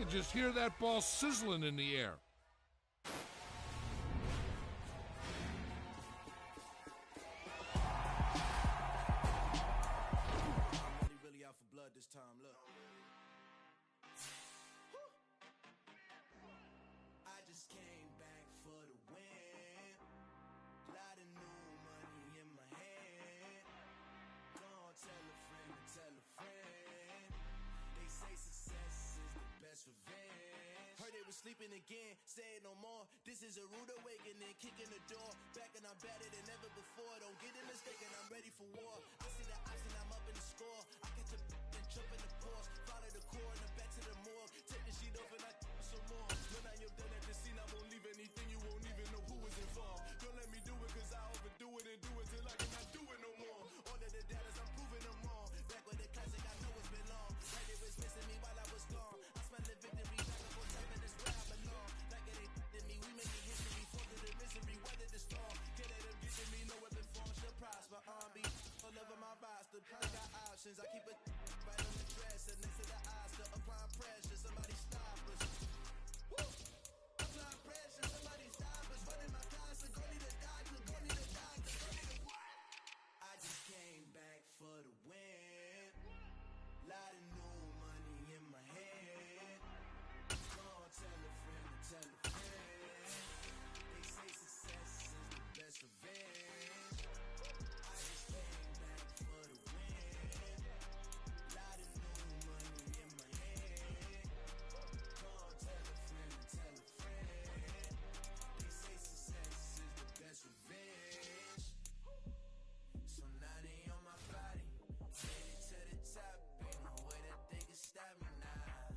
could just hear that ball sizzling in the air. I'm really out for blood this time, look. I just came back for the win. Lot of new money in my hand. Gonna tell a friend to tell a friend. They say success is the best revenge. Heard they was sleeping again, say it no more. This is a rude awakening, kicking the door. Back and I'm better than ever before. Don't get it mistaken, I'm ready for war. I see the option, I'm up in the score. I catch a and jump in the Porsche. Follow the core and the back to the morgue. Take the sheet off and I some more. When I am done at the scene, I won't leave anything. You won't even know who was involved. Don't let me do it, cause I overdo it and do it till I cannot do it no more. All of the data's, I'm proving them wrong. Back with the classic, I know it's been long. Like it was missing me while I was gone. I smell the victory, like a full time, and it's where I belong. Like it ain't to me, we make it history. Fall through the misery, weather the storm. Can't let them get to me, no weapon form should prosper. R&B, all over my roster. I got options, I keep it right on the dresser. Next to the Oscar, applying pressure, somebody stop us. Woo! Applying pressure, somebody stop us. Running my closet, go need a doctor, go need a doctor, go need a what? I just came back for the win. Lot of new money in my head. Gonna tell a friend to tell a friend. They say success is the best revenge. I just came back for the win. Lot of new money in my head. Gonna tell a friend to tell a friend. They say success is the best revenge. So now they on my body. Made it to the top, ain't no way that they can stop me now.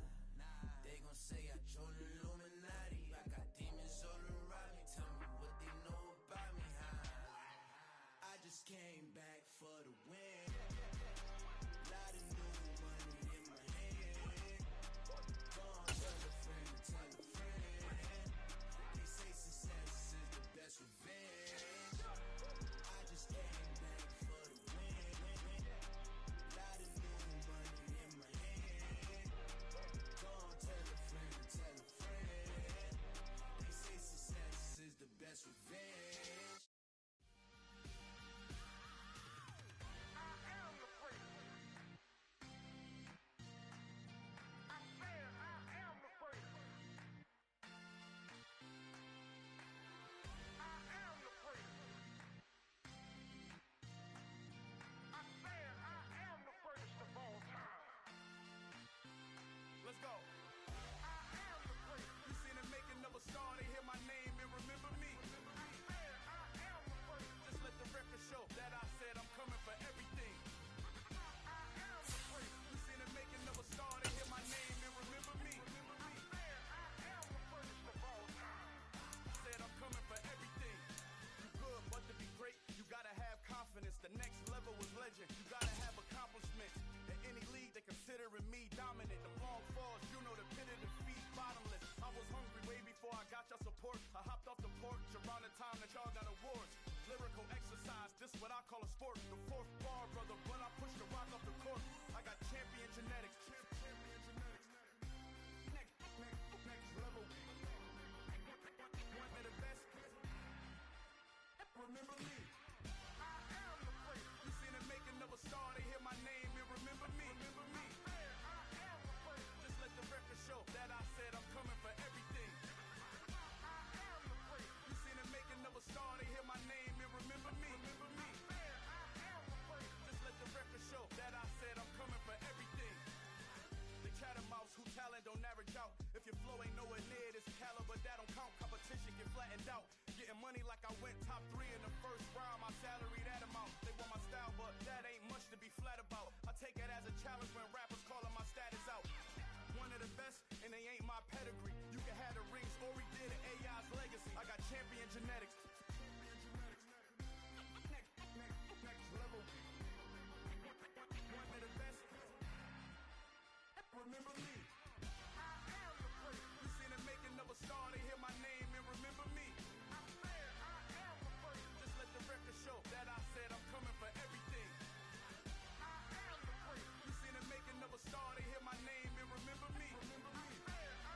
They gon' say I joined the Illuminati. I got demons all around me. Tell me what they know about me, huh? I just came back for the win. Lot of new money in my hand. Gonna tell a friend to tell a friend. They say success is the best revenge. I just came back for the win. Lot of new money in my hand. Gonna tell a friend to tell a friend. They say success is the best revenge. I am the freak. I said I am the freak. I am the freak. I said I am the greatest of all time. Let's go. I am the freak. You seen the making of a star, they hear my name and remember me. I said I am the freak. Just let the record show that I said I'm coming for everything. I am the freak. You seen the making of a star, they hear my name and remember me. I said I am the greatest of all time. Said I'm coming for everything. You good, but to be great, you gotta have confidence. The next level was legend. You gotta have accomplishments. In any league, they considering me dominant. The long falls, you know the pit of defeat, bottomless. I was hungry way before I got your support. I hopped off the porch around the time that y'all got awards. Lyrical exercise, this what I call a sport. The fourth bar, brother, when I push the rock off the court. I got champion genetics. Champion genetics. Next level. One of the best. Remember me. I am the freak. You seen the making of a star, they hear my name and remember me. Remember me. I said I am the freak. Just let the record show that I said I'm coming for everything. I am the freak. You seen the making of a star, they hear my name and remember me. Remember me. I said I am the freak. Just let the record show that I said I'm coming for everything. The cat and mouse who talent don't average out. If your flow ain't nowhere near this caliber, that don't count. Competition get flattened out. Getting money like I went top 3 in the first round. My salary that amount. They want my style, but that ain't much to be flat about. I take it as a challenge when rappers calling my status out. One of the best, and they ain't my pedigree. You can have the rings, or we did it, AI's legacy. I got champion genetics. Next level. One of the best. Remember me. I am the freak. You seen the making of a star, they hear my name and remember me. I said I am the freak. Just let the record show that I said I'm coming for everything. I am the freak. You seen the making of a star, they hear my name and remember me. I said I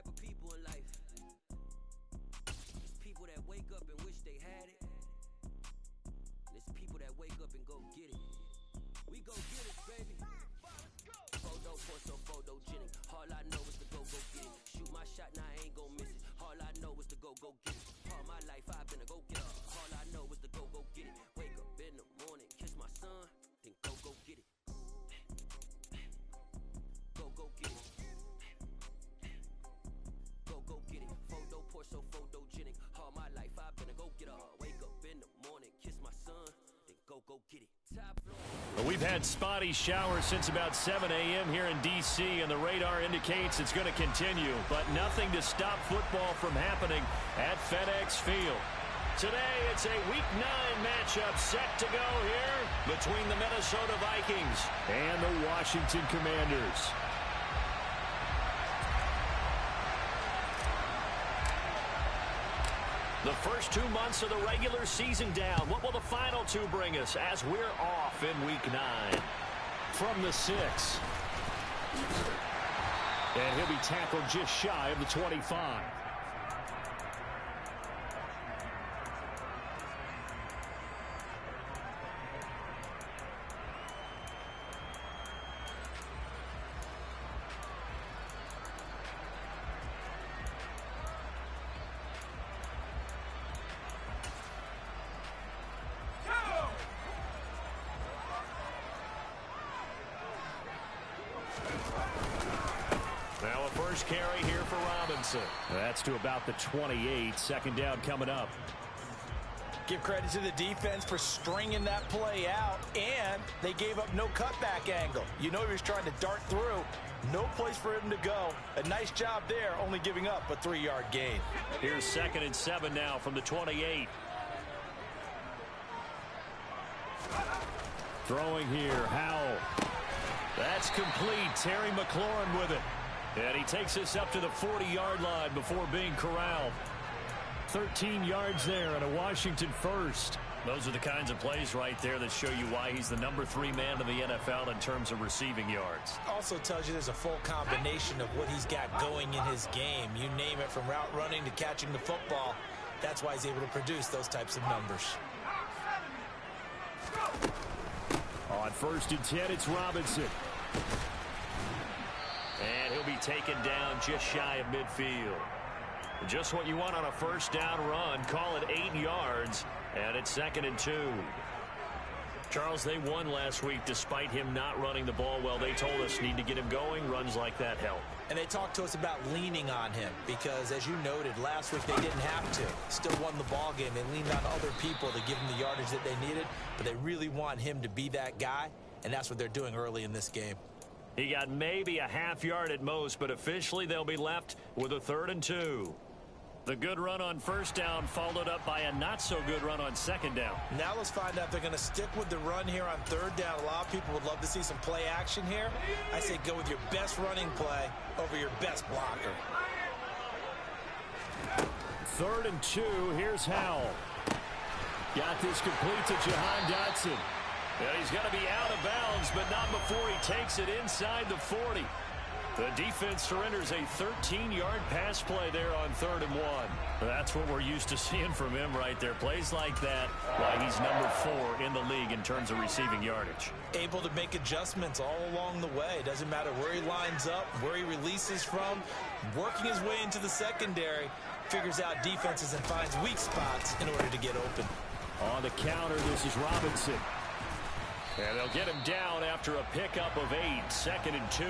type of people in life. It's people that wake up and wish they had it. And it's people that wake up and go get it. We go get it, baby. Photo, so photogenic. All I know is to go get it. Shoot my shot, now I ain't gon' miss it. All I know is to go get it. All my life I've been a go-getter. All I know is to go get it. Wake up in the morning, kiss my son, then go get it. Go get it. Go get it. Photo, so photogenic. All my life I've been a go-getter. Wake up in the morning, kiss my son, then go get it. Top floor. Well, we've had spotty showers since about 7 a.m. here in D.C., and the radar indicates it's going to continue, but nothing to stop football from happening at FedEx Field. Today, it's a Week 9 matchup set to go here between the Minnesota Vikings and the Washington Commanders. The first 2 months of the regular season down. What will the final 2 bring us as we're off in Week 9? From the 6. And he'll be tackled just shy of the 25. Now a first carry here for Robinson. That's to about the 28. Second down coming up. Give credit to the defense for stringing that play out, and they gave up no cutback angle. You know he was trying to dart through. No place for him to go. A nice job there, only giving up a 3-yard gain. Here's 2nd and 7 now from the 28. Throwing here, Howell. That's complete. Terry McLaurin with it. And he takes us up to the 40-yard line before being corralled. 13 yards there and a Washington first. Those are the kinds of plays right there that show you why he's the number 3 man in the NFL in terms of receiving yards. Also tells you there's a full combination of what he's got going in his game. You name it, from route running to catching the football. That's why he's able to produce those types of numbers. On 1st and 10, it's Robinson. And he'll be taken down just shy of midfield. Just what you want on a first down run. Call it 8 yards, and it's 2nd and 2. Charles, they won last week despite him not running the ball well. They told us need to get him going. Runs like that help. And they talked to us about leaning on him because, as you noted, last week they didn't have to. Still won the ball game. They leaned on other people to give them the yardage that they needed, but they really want him to be that guy, and that's what they're doing early in this game. He got maybe a half yard at most, but officially they'll be left with a 3rd and 2. The good run on first down followed up by a not-so-good run on second down. Now let's find out if they're going to stick with the run here on 3rd down. A lot of people would love to see some play action here. I say go with your best running play over your best blocker. 3rd and 2. Here's Howell. Got this complete to Jahan Dotson. And he's going to be out of bounds, but not before he takes it inside the 40. The defense surrenders a 13-yard pass play there on 3rd and 1. That's what we're used to seeing from him right there. Plays like that, why he's number 4 in the league in terms of receiving yardage. Able to make adjustments all along the way. Doesn't matter where he lines up, where he releases from. Working his way into the secondary, figures out defenses and finds weak spots in order to get open. On the counter, this is Robinson. And they'll get him down after a pickup of 8. 2nd and 2.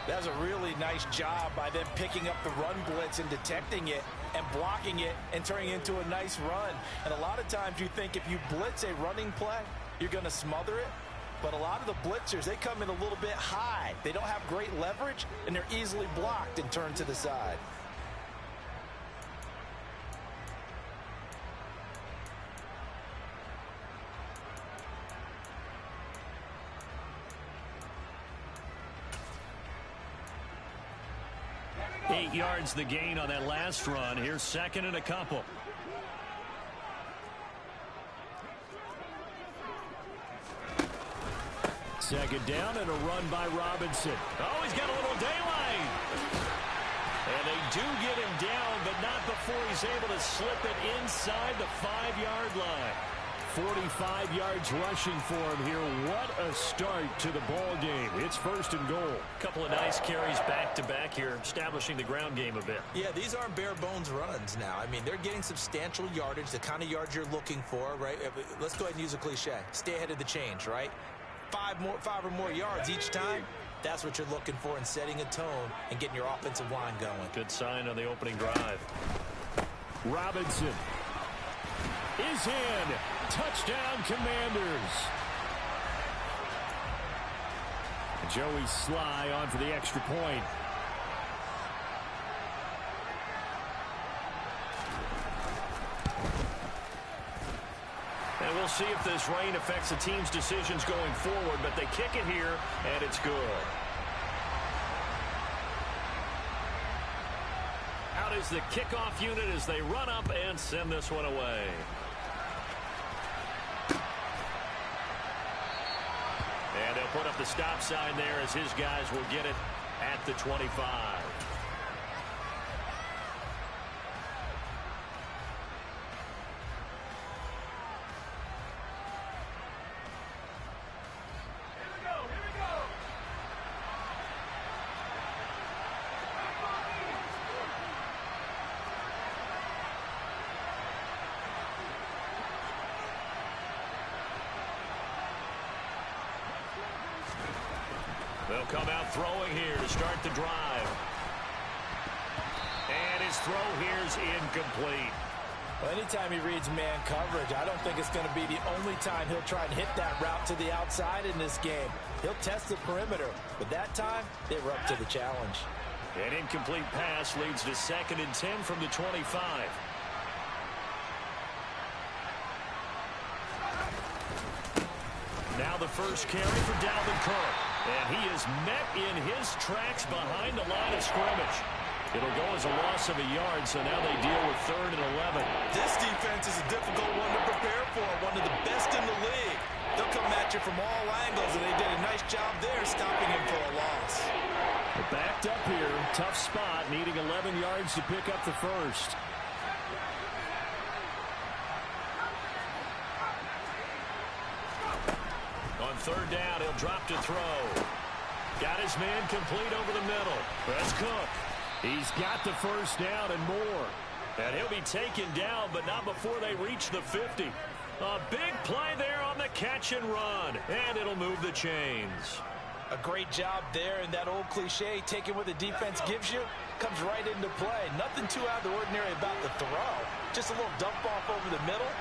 That's a really nice job by them picking up the run blitz and detecting it and blocking it and turning it into a nice run. And a lot of times you think if you blitz a running play, you're going to smother it. But a lot of the blitzers, they come in a little bit high. They don't have great leverage, and they're easily blocked and turned to the side. Eight yards the gain on that last run. Here's 2nd and a couple. Second down and a run by Robinson. Oh, he's got a little daylight. do get him down, but not before he's able to slip it inside the 5-yard line. 45 yards rushing for him here. What a start to the ball game. It's 1st and goal. Couple of nice carries back-to-back here, establishing the ground game a bit. Yeah, these aren't bare-bones runs now. I mean, they're getting substantial yardage, the kind of yards you're looking for, right? Let's go ahead and use a cliche. Stay ahead of the change, right? 5 or more yards each time. That's what you're looking for in setting a tone and getting your offensive line going. Good sign on the opening drive. Robinson is in. Touchdown, Commanders. Joey Sly on for the extra point. And we'll see if this rain affects the team's decisions going forward, but they kick it here, and it's good. Out is the kickoff unit as they run up and send this one away. And they'll put up the stop sign there as his guys will get it at the 25. They'll come out throwing here to start the drive. And his throw here's incomplete. Well, anytime he reads man coverage, I don't think it's going to be the only time he'll try and hit that route to the outside in this game. He'll test the perimeter, but that time, they were up to the challenge. An incomplete pass leads to 2nd and 10 from the 25. Now the first carry for Dalvin Cook. And he is met in his tracks behind the line of scrimmage. It'll go as a loss of a yard, so now they deal with 3rd and 11. This defense is a difficult one to prepare for, one of the best in the league. They'll come at you from all angles, and they did a nice job there stopping him for a loss. They're backed up here. Tough spot, needing 11 yards to pick up the first. On 3rd down, he'll drop to throw. Got his man complete over the middle. That's Cook. He's got the first down and more. And he'll be taken down, but not before they reach the 50. A big play there on the catch and run. And it'll move the chains. A great job there, and that old cliche, taking what the defense gives you, comes right into play. Nothing too out of the ordinary about the throw. Just a little dump off over the middle.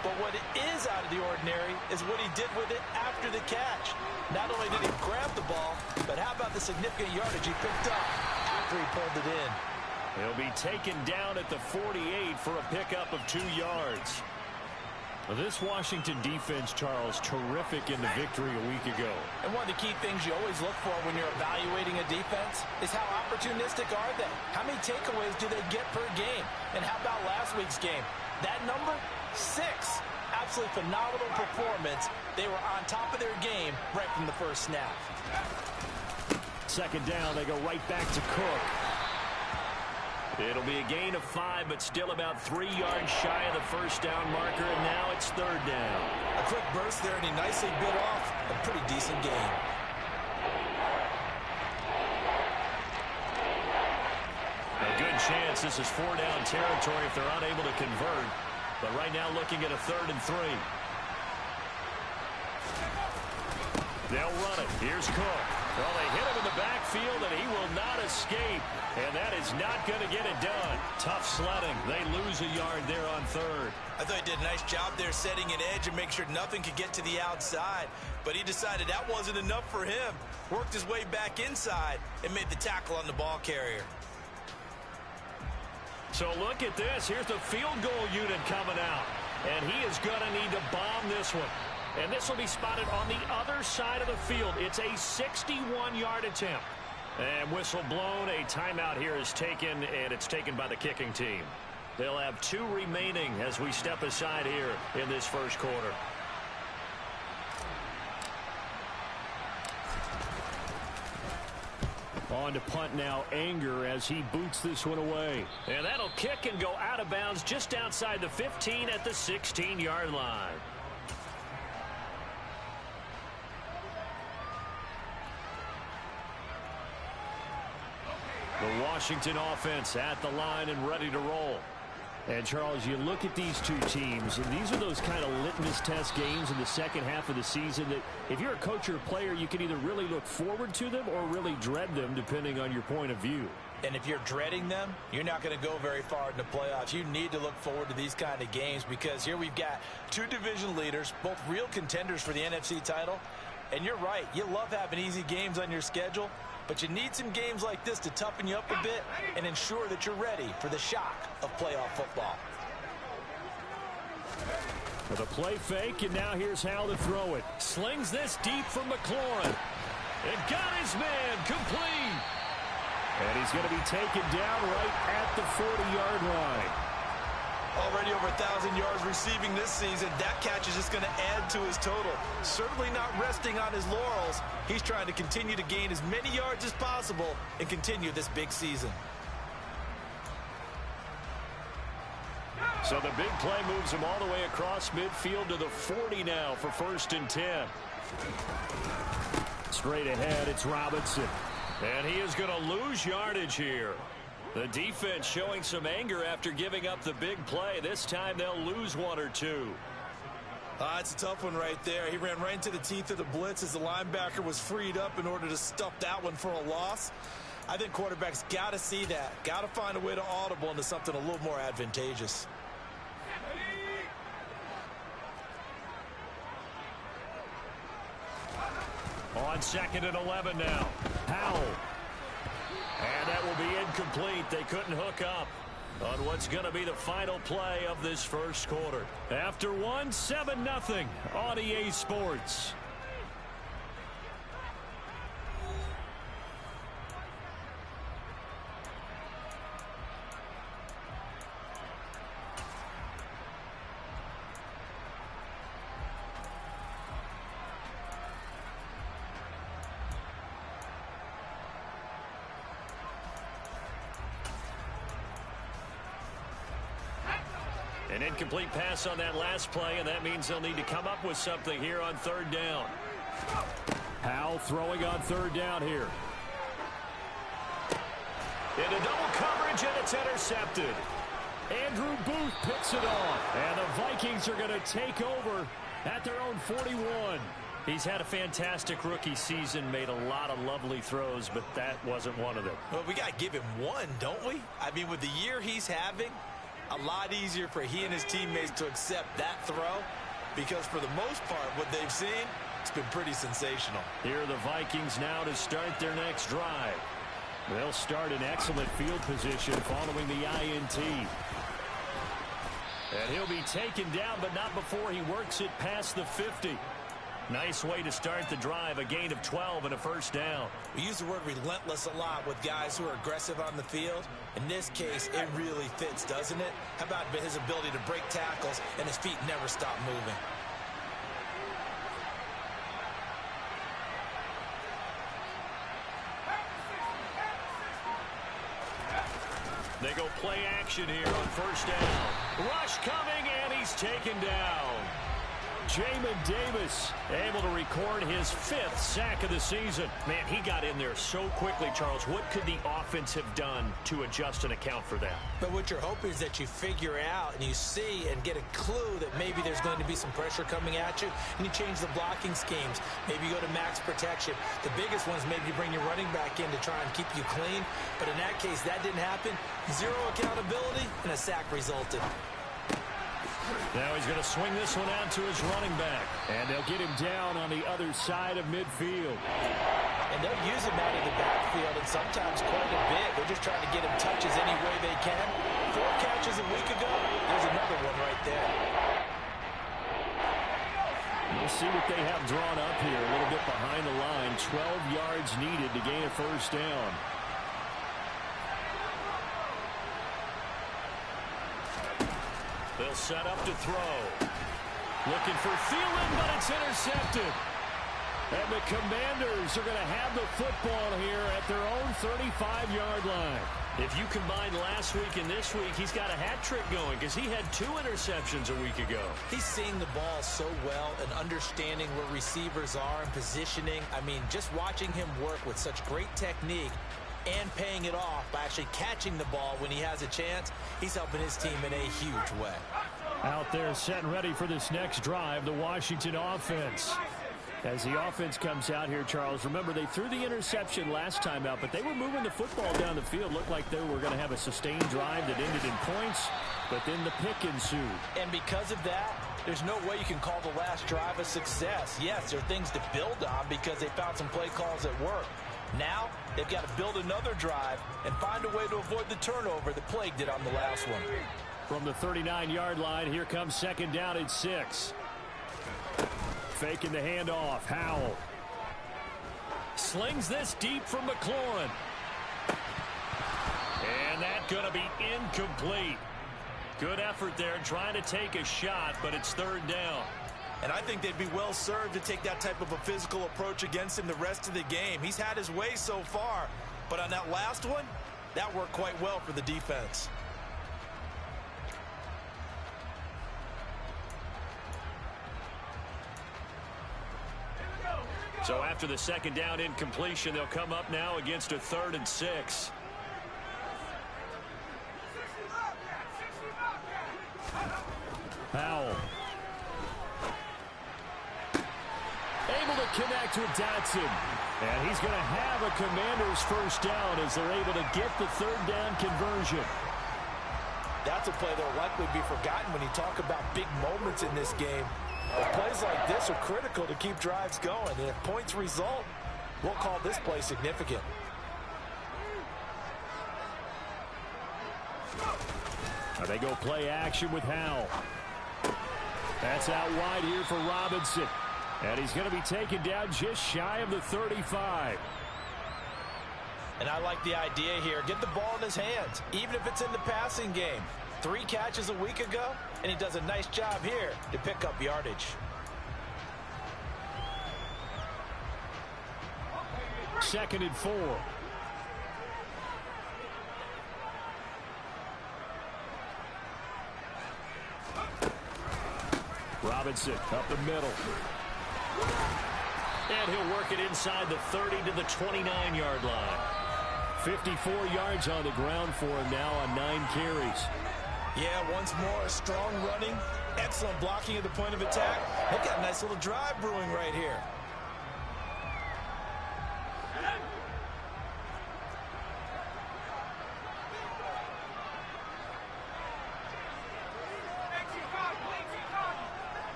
But what is out of the ordinary is what he did with it after the catch. Not only did he grab the ball, but how about the significant yardage he picked up after he pulled it in. He'll be taken down at the 48 for a pickup of 2 yards. Well, this Washington defense, Charles, terrific in the victory a week ago. And one of the key things you always look for when you're evaluating a defense is how opportunistic are they? How many takeaways do they get per game? And how about last week's game? That number? 6. Absolutely phenomenal performance. They were on top of their game right from the first snap. 2nd down, they go right back to Cook. It'll be a gain of 5, but still about 3 yards shy of the first down marker, and now it's 3rd down. A quick burst there, and he nicely bit off a pretty decent gain. A good chance this is 4-down territory if they're unable to convert. But right now looking at a 3rd and 3. They'll run it. Here's Cook. Well, they hit him in the backfield, and he will not escape. And that is not going to get it done. Tough sledding. They lose a yard there on 3rd. I thought he did a nice job there setting an edge and make sure nothing could get to the outside. But he decided that wasn't enough for him. Worked his way back inside and made the tackle on the ball carrier. So look at this. Here's the field goal unit coming out. And he is going to need to bomb this one. And this will be spotted on the other side of the field. It's a 61-yard attempt. And whistle blown. A timeout here is taken, and it's taken by the kicking team. They'll have 2 remaining as we step aside here in this first quarter. On to punt now, Anger, as he boots this one away. And that'll kick and go out of bounds just outside the 15 at the 16-yard line. The Washington offense at the line and ready to roll. And, Charles, you look at these two teams, and these are those kind of litmus test games in the second half of the season that if you're a coach or a player, you can either really look forward to them or really dread them, depending on your point of view. And if you're dreading them, you're not going to go very far in the playoffs. You need to look forward to these kind of games because here we've got two division leaders, both real contenders for the NFC title. And you're right, you love having easy games on your schedule, but you need some games like this to toughen you up a bit and ensure that you're ready for the shock of playoff football. With a play fake, and now here's Hal to throw it. Slings this deep for McLaurin. And got his man complete. And he's going to be taken down right at the 40-yard line. Already over 1,000 yards receiving this season. That catch is just going to add to his total. Certainly not resting on his laurels. He's trying to continue to gain as many yards as possible and continue this big season. So the big play moves him all the way across midfield to the 40 now for 1st and 10. Straight ahead, it's Robinson. And he is going to lose yardage here. The defense showing some anger after giving up the big play. This time they'll lose one or two. It's a tough one right there. He ran right into the teeth of the blitz as the linebacker was freed up in order to stuff that one for a loss. I think quarterbacks got to see that. Got to find a way to audible into something a little more advantageous. On 2nd and 11 now. Howell. And that will be incomplete. They couldn't hook up on what's going to be the final play of this first quarter. After one, 7-0 on EA Sports. An incomplete pass on that last play, and that means they'll need to come up with something here on 3rd down. Howell throwing on 3rd down here. Into double coverage, and it's intercepted. Andrew Booth picks it off, and the Vikings are going to take over at their own 41. He's had a fantastic rookie season, made a lot of lovely throws, but that wasn't one of them. Well, we got to give him one, don't we? I mean, with the year he's having, a lot easier for he and his teammates to accept that throw because for the most part, what they've seen, it's been pretty sensational. Here are the Vikings now to start their next drive. They'll start in excellent field position following the INT. And he'll be taken down, but not before he works it past the 50. Nice way to start the drive, a gain of 12 and a 1st down. We use the word relentless a lot with guys who are aggressive on the field. In this case, it really fits, doesn't it? How about his ability to break tackles and his feet never stop moving? They go play action here on 1st down. Rush coming, and he's taken down. Jamin Davis able to record his 5th sack of the season. Man, he got in there so quickly, Charles. What could the offense have done to adjust and account for that? But what you're hoping is that you figure out and you see and get a clue that maybe there's going to be some pressure coming at you, and you change the blocking schemes. Maybe you go to max protection. The biggest ones, maybe you bring your running back in to try and keep you clean. But in that case, that didn't happen. Zero accountability, and a sack resulted. Now he's going to swing this one out to his running back. And they'll get him down on the other side of midfield. And they'll use him out of the backfield, and sometimes quite a bit. They're just trying to get him touches any way they can. 4 catches a week ago. There's another one right there. We'll see what they have drawn up here. A little bit behind the line. 12 yards needed to gain a 1st down. They'll set up to throw. Looking for Thielen, but it's intercepted. And the Commanders are going to have the football here at their own 35-yard line. If you combine last week and this week, he's got a hat trick going because he had 2 interceptions a week ago. He's seeing the ball so well and understanding where receivers are and positioning. I mean, just watching him work with such great technique and paying it off by actually catching the ball when he has a chance, he's helping his team in a huge way. Out there set and ready for this next drive, the Washington offense. As the offense comes out here, Charles, remember they threw the interception last time out, but they were moving the football down the field. Looked like they were going to have a sustained drive that ended in points, but then the pick ensued. And because of that, there's no way you can call the last drive a success. Yes, there are things to build on because they found some play calls that work. Now, they've got to build another drive and find a way to avoid the turnover that plagued it on the last one. From the 39-yard line, here comes second down and 6. Faking the handoff. Howell slings this deep from McLaurin. And that's going to be incomplete. Good effort there trying to take a shot, but it's third down. And I think they'd be well served to take that type of a physical approach against him the rest of the game. He's had his way so far, but on that last one, that worked quite well for the defense. So after the second down incompletion, they'll come up now against a 3rd and 6. Howell. Able to connect with Dotson. And he's going to have a Commanders first down as they're able to get the 3rd down conversion. That's a play that will likely be forgotten when you talk about big moments in this game. But plays like this are critical to keep drives going. And if points result, we'll call this play significant. Now they go play action with Howell. That's out wide here for Robinson. And he's going to be taken down just shy of the 35. And I like the idea here. Get the ball in his hands, even if it's in the passing game. 3 catches a week ago, and he does a nice job here to pick up yardage. Second and 4. Robinson up the middle. And he'll work it inside the 30 to the 29-yard line. 54 yards on the ground for him now on 9 carries. Yeah, once more, strong running, excellent blocking at the point of attack. They've got a nice little drive brewing right here.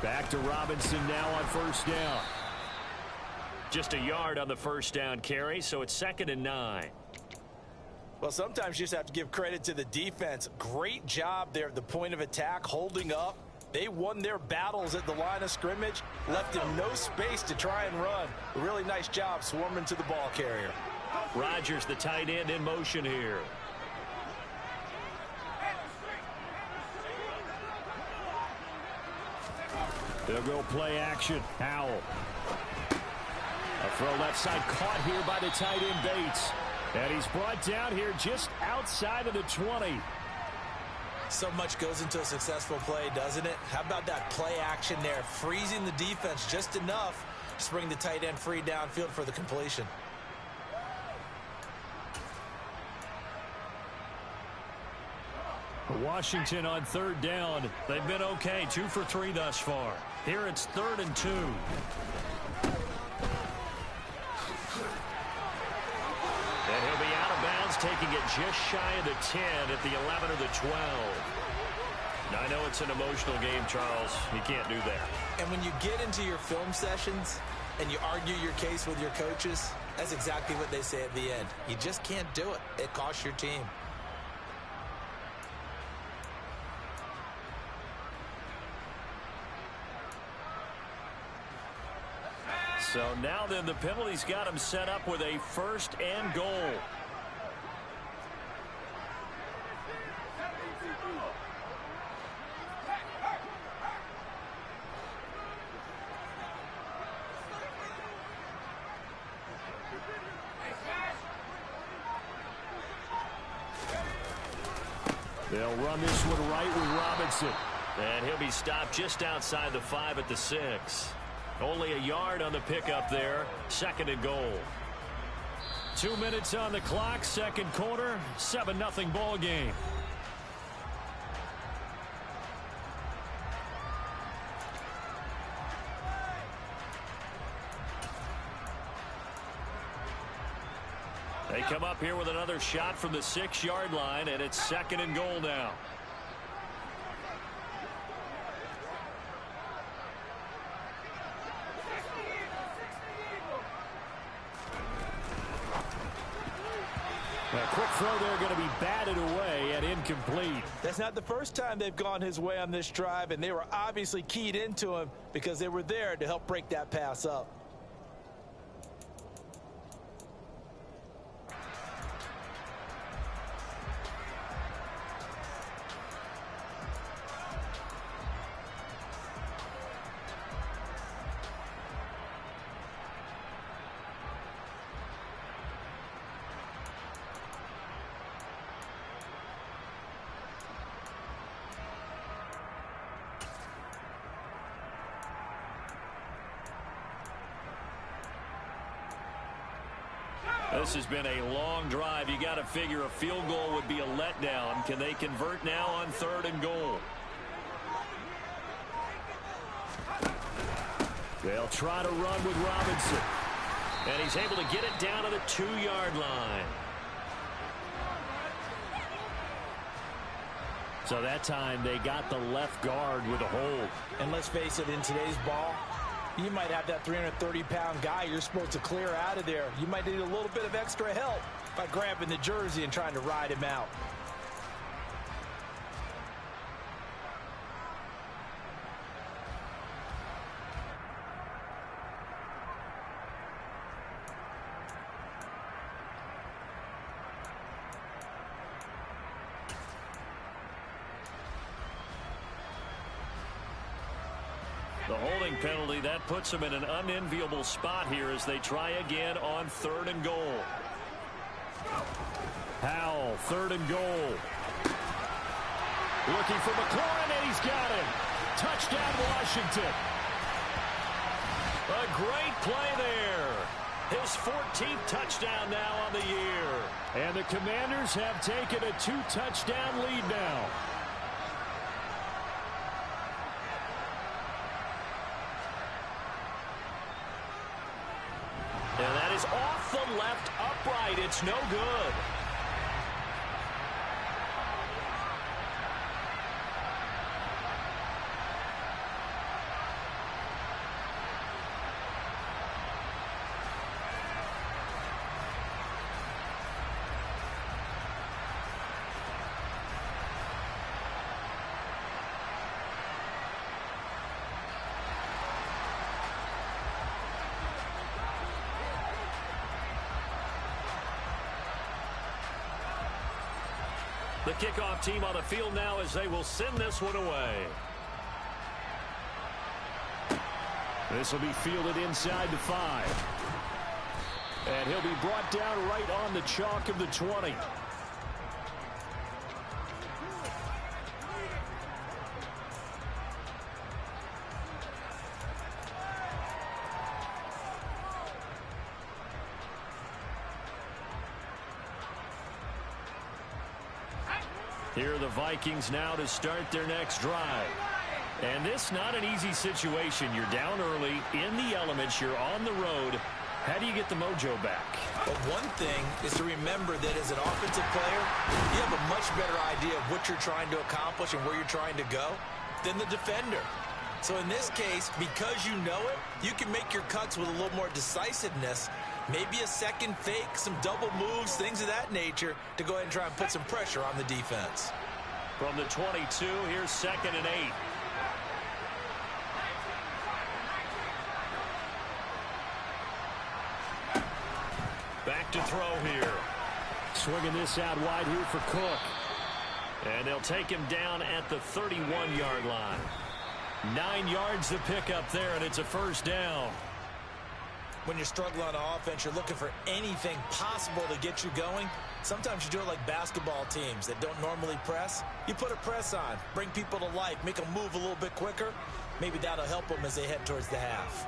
Back to Robinson now on first down. Just a yard on the first down carry, so it's 2nd and 9. Well, sometimes you just have to give credit to the defense. Great job there at the point of attack, holding up. They won their battles at the line of scrimmage, left him no space to try and run. A really nice job swarming to the ball carrier. Rodgers, the tight end, in motion here. They'll go play action. Howell. A throw left side caught here by the tight end Bates. And he's brought down here just outside of the 20. So much goes into a successful play, doesn't it? How about that play action there? Freezing the defense just enough to bring the tight end free downfield for the completion. Washington on 3rd down. They've been okay. 2 for 3 thus far. Here it's 3rd and 2. And he'll be out of bounds, taking it just shy of the 10 at the 11 or the 12. Now, I know it's an emotional game, Charles. You can't do that. And when you get into your film sessions and you argue your case with your coaches, that's exactly what they say at the end. You just can't do it. It costs your team. So now then the penalty's got him set up with a 1st and goal. They'll run this one right with Robinson. And he'll be stopped just outside the 5 at the 6. Only a yard on the pickup there. 2nd and goal. 2 minutes on the clock. 2nd quarter. 7-0 ball game. They come up here with another shot from the 6-yard line, and it's 2nd and goal now. A quick throw there, going to be batted away and incomplete. That's not the first time they've gone his way on this drive, and they were obviously keyed into him because they were there to help break that pass up. This has been a long drive. You got to figure a field goal would be a letdown. Can they convert now on 3rd and goal? They'll try to run with Robinson. And he's able to get it down to the 2-yard line. So that time they got the left guard with a hold. And let's face it, in today's ball, you might have that 330-pound guy you're supposed to clear out of there. You might need a little bit of extra help by grabbing the jersey and trying to ride him out. The holding penalty, that puts them in an unenviable spot here as they try again on 3rd and goal. Howell, 3rd and goal. Looking for McLaurin, and he's got him. Touchdown, Washington. A great play there. His 14th touchdown now on the year. And the Commanders have taken a 2-touchdown lead now. And that is off the left upright. It's no good. The kickoff team on the field now as they will send this one away. This will be fielded inside the 5. And he'll be brought down right on the chalk of the 20. Here are the Vikings now to start their next drive. And this not an easy situation. You're down early, in the elements, you're on the road. How do you get the mojo back? But one thing is to remember that as an offensive player, you have a much better idea of what you're trying to accomplish and where you're trying to go than the defender. So in this case, because you know it, you can make your cuts with a little more decisiveness. Maybe a second fake, some double moves, things of that nature to go ahead and try and put some pressure on the defense. From the 22, here's 2nd and 8. Back to throw here. Swinging this out wide here for Cook. And they'll take him down at the 31-yard line. 9 yards to pick up there, and it's a first down. When you're struggling on offense, you're looking for anything possible to get you going. Sometimes you do it like basketball teams that don't normally press. You put a press on, bring people to life, make them move a little bit quicker. Maybe that'll help them as they head towards the half.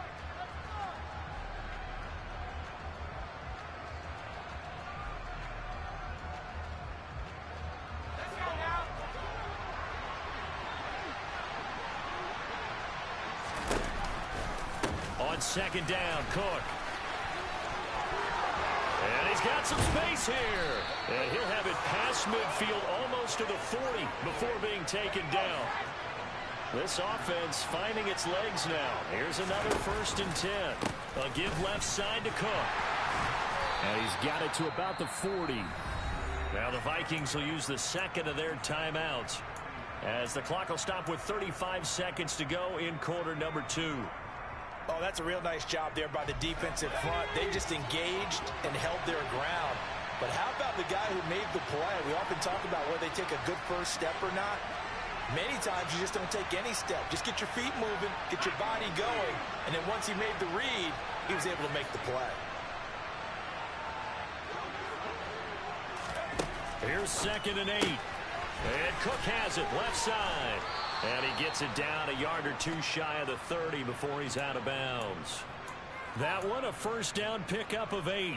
On second down, Cook. And he's got some space here. And he'll have it past midfield almost to the 40 before being taken down. This offense finding its legs now. Here's another 1st and 10. A give left side to Cook. And he's got it to about the 40. Now the Vikings will use the second of their timeouts as the clock will stop with 35 seconds to go in quarter number 2. Oh, that's a real nice job there by the defensive front. They just engaged and held their ground. But how about the guy who made the play? We often talk about whether they take a good first step or not. Many times you just don't take any step. Just get your feet moving, get your body going, and then once he made the read, he was able to make the play. Here's 2nd and 8. And Cook has it left side. And he gets it down a yard or 2 shy of the 30 before he's out of bounds. That one a first down pickup of 8.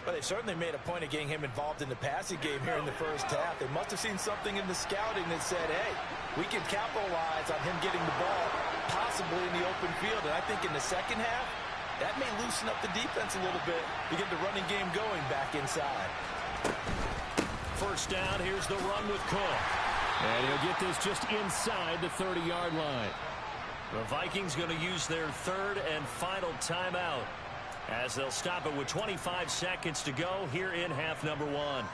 Well, they certainly made a point of getting him involved in the passing game here in the first half. They must have seen something in the scouting that said, hey, we can capitalize on him getting the ball possibly in the open field. And I think in the second half, that may loosen up the defense a little bit to get the running game going back inside. First down, here's the run with Cook. And he'll get this just inside the 30-yard line. The Vikings going to use their 3rd and final timeout as they'll stop it with 25 seconds to go here in half number 1.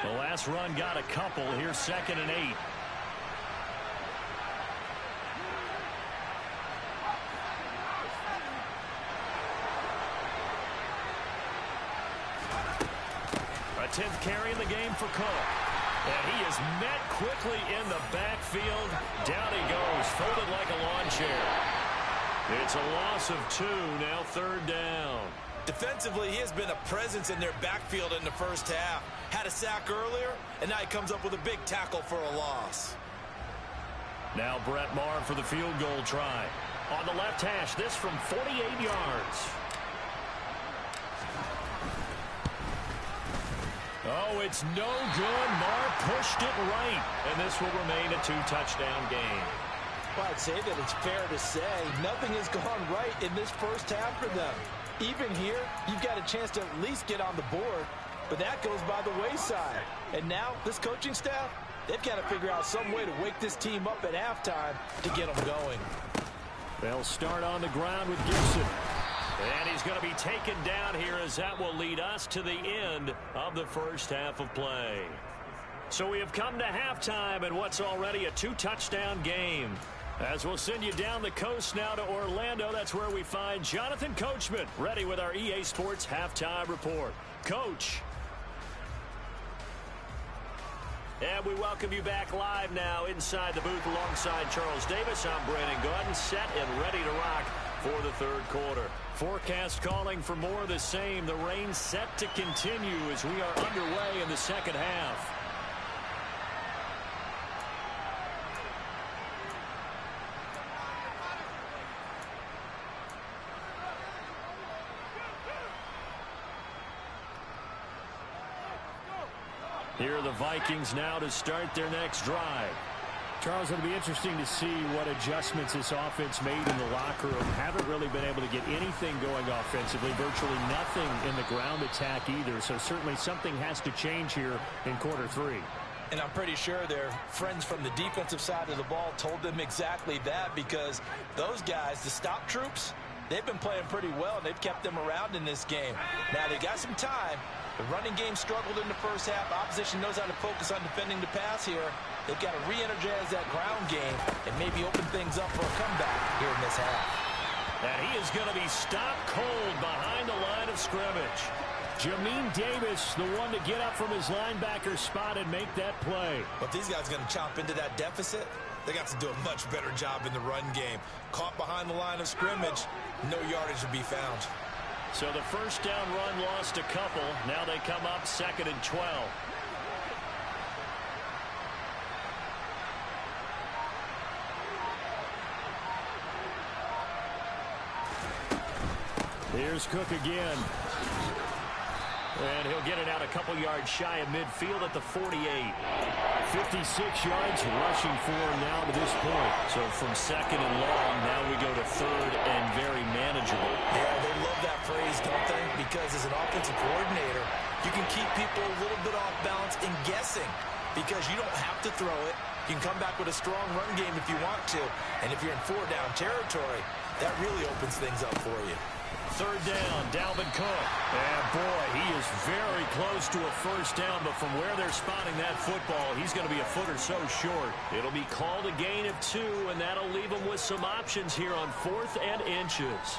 The last run got a couple. Here's 2nd and 8. A 10th carry in the game for Cook. And he is met quickly in the backfield. Down he goes, folded like a lawn chair. It's a loss of 2, now 3rd down. Defensively, he has been a presence in their backfield in the first half. Had a sack earlier, and now he comes up with a big tackle for a loss. Now Brett Maher for the field goal try. On the left hash, this from 48 yards. Oh, it's no good. Maher pushed it right, and this will remain a 2-touchdown game. Well, I'd say that it's fair to say nothing has gone right in this first half for them. Even here, you've got a chance to at least get on the board, but that goes by the wayside. And now, this coaching staff, they've got to figure out some way to wake this team up at halftime to get them going. They'll start on the ground with Gibson. And he's going to be taken down here as that will lead us to the end of the first half of play. So we have come to halftime in what's already a 2-touchdown game. As we'll send you down the coast now to Orlando, that's where we find Jonathan Coachman ready with our EA Sports Halftime Report. Coach. And we welcome you back live now inside the booth alongside Charles Davis. I'm Brandon Gordon, set and ready to rock for the 3rd quarter. Forecast calling for more of the same. The rain set to continue as we are underway in the second half. Here are the Vikings now to start their next drive. Charles, it'll be interesting to see what adjustments this offense made in the locker room. Haven't really been able to get anything going offensively, virtually nothing in the ground attack either. So certainly something has to change here in quarter 3. And I'm pretty sure their friends from the defensive side of the ball told them exactly that, because those guys, the stop troops, they've been playing pretty well, and they've kept them around in this game. Now, they got some time. The running game struggled in the first half. Opposition knows how to focus on defending the pass here. They've got to re-energize that ground game and maybe open things up for a comeback here in this half. And he is going to be stopped cold behind the line of scrimmage. Jamin Davis, the one to get up from his linebacker spot and make that play. But these guys are going to chomp into that deficit. They got to do a much better job in the run game. Caught behind the line of scrimmage, no yardage to be found. So the first down run lost a couple. Now they come up 2nd and 12. Here's Cook again. And he'll get it out a couple yards shy of midfield at the 48. 56 yards rushing for him now to this point. So from 2nd and long, now we go to 3rd and very manageable. Yeah, they love that phrase, don't they? Because as an offensive coordinator, you can keep people a little bit off balance and guessing because you don't have to throw it. You can come back with a strong run game if you want to. And if you're in 4-down territory, that really opens things up for you. 3rd down, Dalvin Cook. And boy, he is very close to a first down, but from where they're spotting that football, he's going to be a foot or so short. It'll be called a gain of 2, and that'll leave him with some options here on 4th and inches.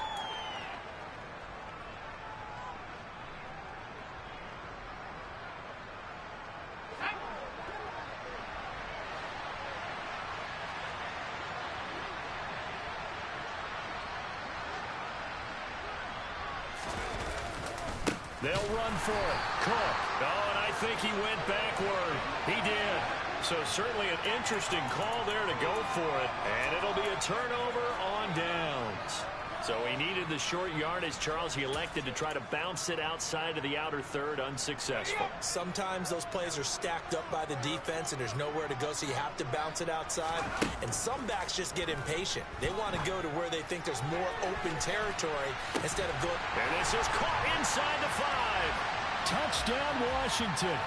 They'll run for it. Cook. Oh, and I think he went backward. He did. So certainly an interesting call there to go for it. And it'll be a turnover on downs. So he needed the short yardage, Charles. He elected to try to bounce it outside of the outer third, unsuccessful. Sometimes those plays are stacked up by the defense and there's nowhere to go, so you have to bounce it outside. And some backs just get impatient. They want to go to where they think there's more open territory instead of going. And this is caught inside the 5. Touchdown, Washington.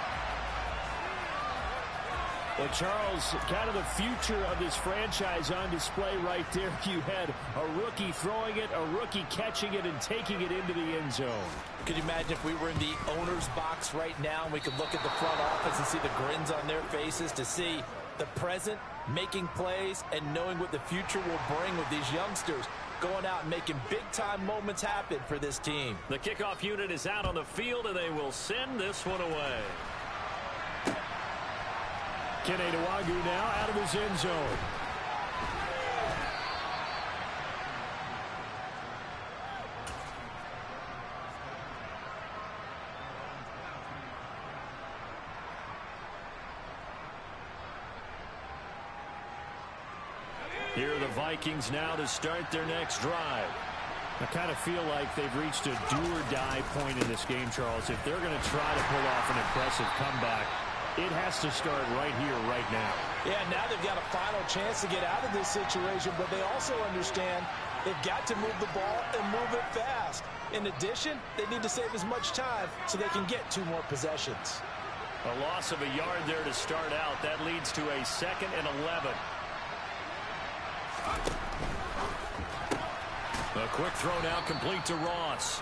Well, Charles, kind of the future of this franchise on display right there. You had a rookie throwing it, a rookie catching it, and taking it into the end zone. Could you imagine if we were in the owner's box right now and we could look at the front office and see the grins on their faces to see the present making plays and knowing what the future will bring with these youngsters going out and making big-time moments happen for this team. The kickoff unit is out on the field, and they will send this one away. Dawgyyyy now out of his end zone. Here are the Vikings now to start their next drive. I kind of feel like they've reached a do-or-die point in this game, Charles. If they're going to try to pull off an impressive comeback, it has to start right here, right now. Yeah, now they've got a final chance to get out of this situation, but they also understand they've got to move the ball and move it fast. In addition, they need to save as much time so they can get 2 more possessions. A loss of a yard there to start out. That leads to a 2nd and 11. A quick throw now complete to Ross.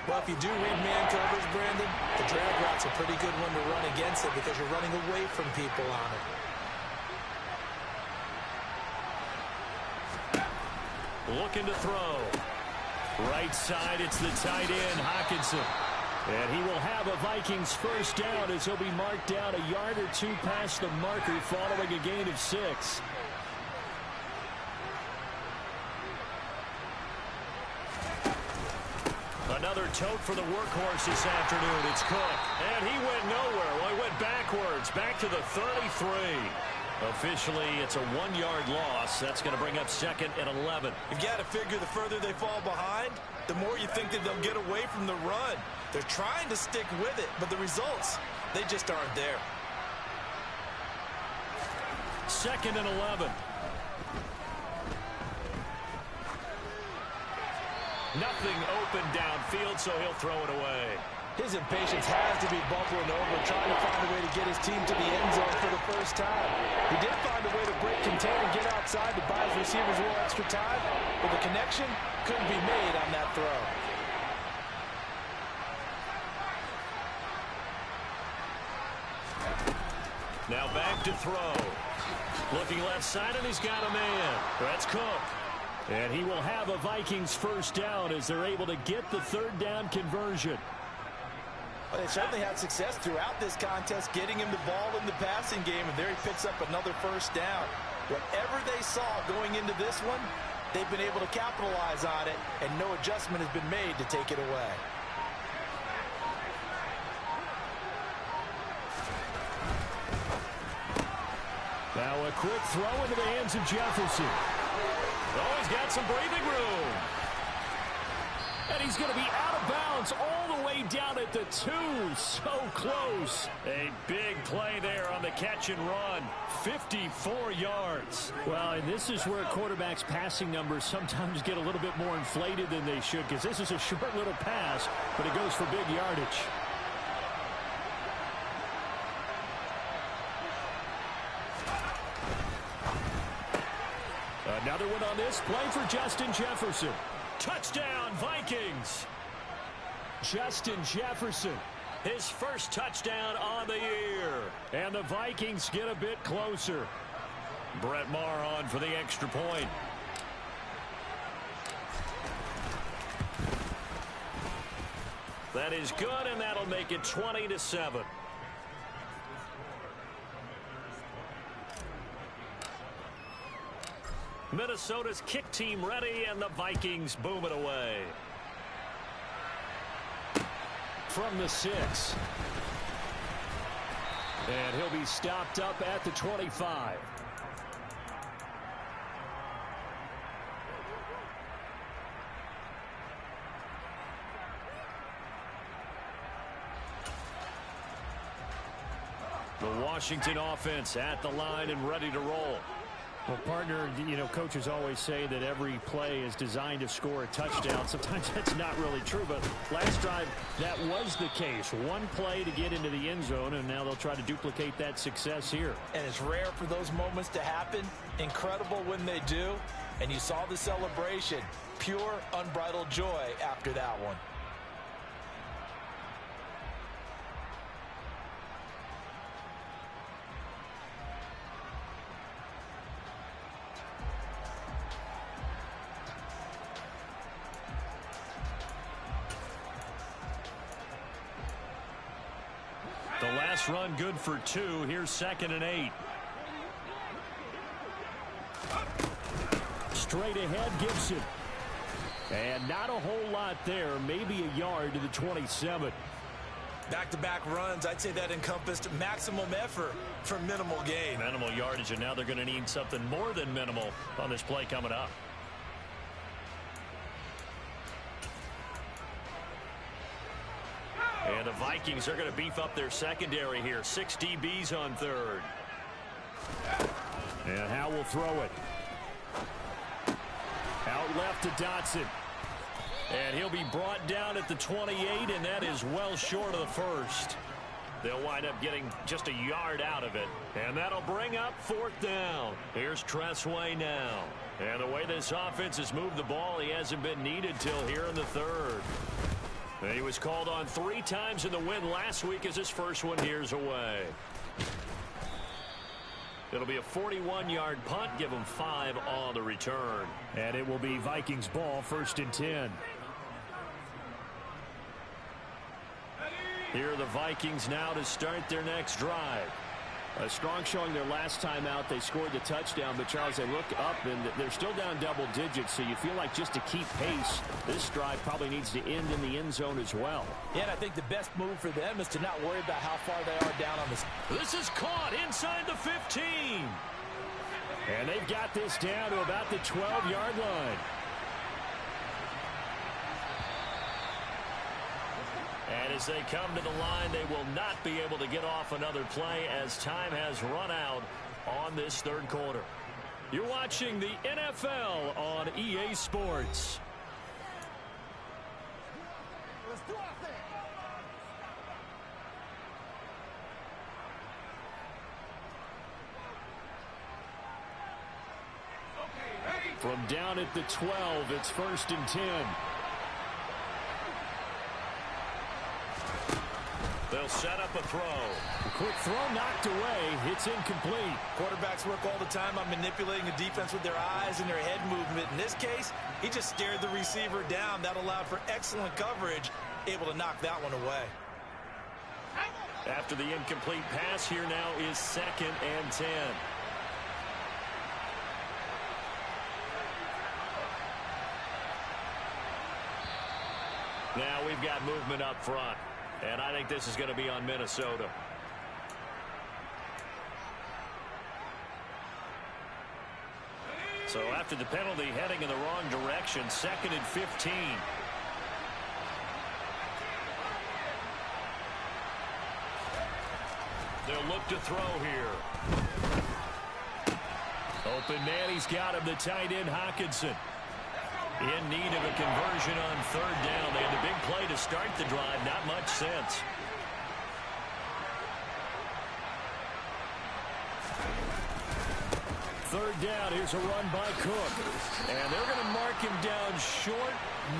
Well, if you do read man coverage, Brandon, the drag route's a pretty good one to run against it because you're running away from people on it. Looking to throw. Right side, it's the tight end, Hockenson. And he will have a Vikings first down as he'll be marked down a yard or 2 past the marker following a gain of 6. Another tote for the workhorse this afternoon. It's Cook. And he went nowhere. Well, he went backwards. Back to the 33. Officially, it's a 1-yard loss. That's going to bring up 2nd and 11. You've got to figure the further they fall behind, the more you think that they'll get away from the run. They're trying to stick with it, but the results, they just aren't there. 2nd and 11. Nothing open downfield, so he'll throw it away. His impatience has to be bubbling over, trying to find a way to get his team to the end zone for the first time. He did find a way to break contain and get outside to buy his receivers a little extra time, but the connection couldn't be made on that throw. Now back to throw. Looking left side, and he's got a man. That's Cook. And he will have a Vikings first down as they're able to get the third down conversion. Well, they certainly had success throughout this contest getting him the ball in the passing game, and there he picks up another first down. Whatever they saw going into this one, they've been able to capitalize on it, and no adjustment has been made to take it away. Now a quick throw into the hands of Jefferson. Oh, he's got some breathing room. And he's going to be out of bounds all the way down at the 2. So close. A big play there on the catch and run. 54 yards. Well, and this is where quarterbacks' passing numbers sometimes get a little bit more inflated than they should, because this is a short little pass, but it goes for big yardage. Another one on this play for Justin Jefferson. Touchdown, Vikings. Justin Jefferson, His first touchdown on the year. and the Vikings get a bit closer. Brett Maher on for the extra point. That is good, and that'll make it 20-7. Minnesota's kick team ready, and the Vikings boom it away. From the 6. And he'll be stopped up at the 25. The Washington offense at the line and ready to roll. Well, partner, you know, coaches always say that every play is designed to score a touchdown. Sometimes that's not really true, but last drive, that was the case. One play to get into the end zone, and now they'll try to duplicate that success here. And it's rare for those moments to happen. Incredible when they do. And you saw the celebration. Pure, unbridled joy after that one. The last run good for 2. Here's 2nd and 8. Straight ahead, Gibson. And not a whole lot there. Maybe a yard to the 27. Back-to-back runs, I'd say that encompassed maximum effort for minimal gain. Minimal yardage, and now they're going to need something more than minimal on this play coming up. And the Vikings are going to beef up their secondary here. 6 DBs on 3rd. And Howe will throw it. Out left to Dotson. And he'll be brought down at the 28, and that is well short of the first. They'll wind up getting just a yard out of it. And that'll bring up 4th down. Here's Tressway now. And the way this offense has moved the ball, he hasn't been needed till here in the 3rd. He was called on 3 times in the win last week as his first one here's away. It'll be a 41-yard punt. Give him 5 on the return. And it will be Vikings ball, 1st and 10. Here are the Vikings now to start their next drive. A strong showing their last time out. They scored the touchdown, but Charles, they look up and they're still down double digits, so you feel like just to keep pace, this drive probably needs to end in the end zone as well. Yeah, and I think the best move for them is to not worry about how far they are down on this. This is caught inside the 15. And they've got this down to about the 12-yard line. And as they come to the line, they will not be able to get off another play as time has run out on this 3rd quarter. You're watching the NFL on EA Sports. Let's do our thing. From down at the 12, it's 1st and 10. They'll They'll set up a throw. A quick throw knocked away. It's incomplete. Quarterbacks work all the time on manipulating the defense with their eyes and their head movement. In this case, he just stared the receiver down. That allowed for excellent coverage, able to knock that one away. After the incomplete pass, here now is 2nd and 10. Now we've got movement up front, and I think this is going to be on Minnesota. So after the penalty, heading in the wrong direction, 2nd and 15. They'll look to throw here. Open man, he's got him, the tight end Hawkinson. In need of a conversion on 3rd down. They had a big play to start the drive, not much sense. Third down, here's a run by Cook. And they're going to mark him down short,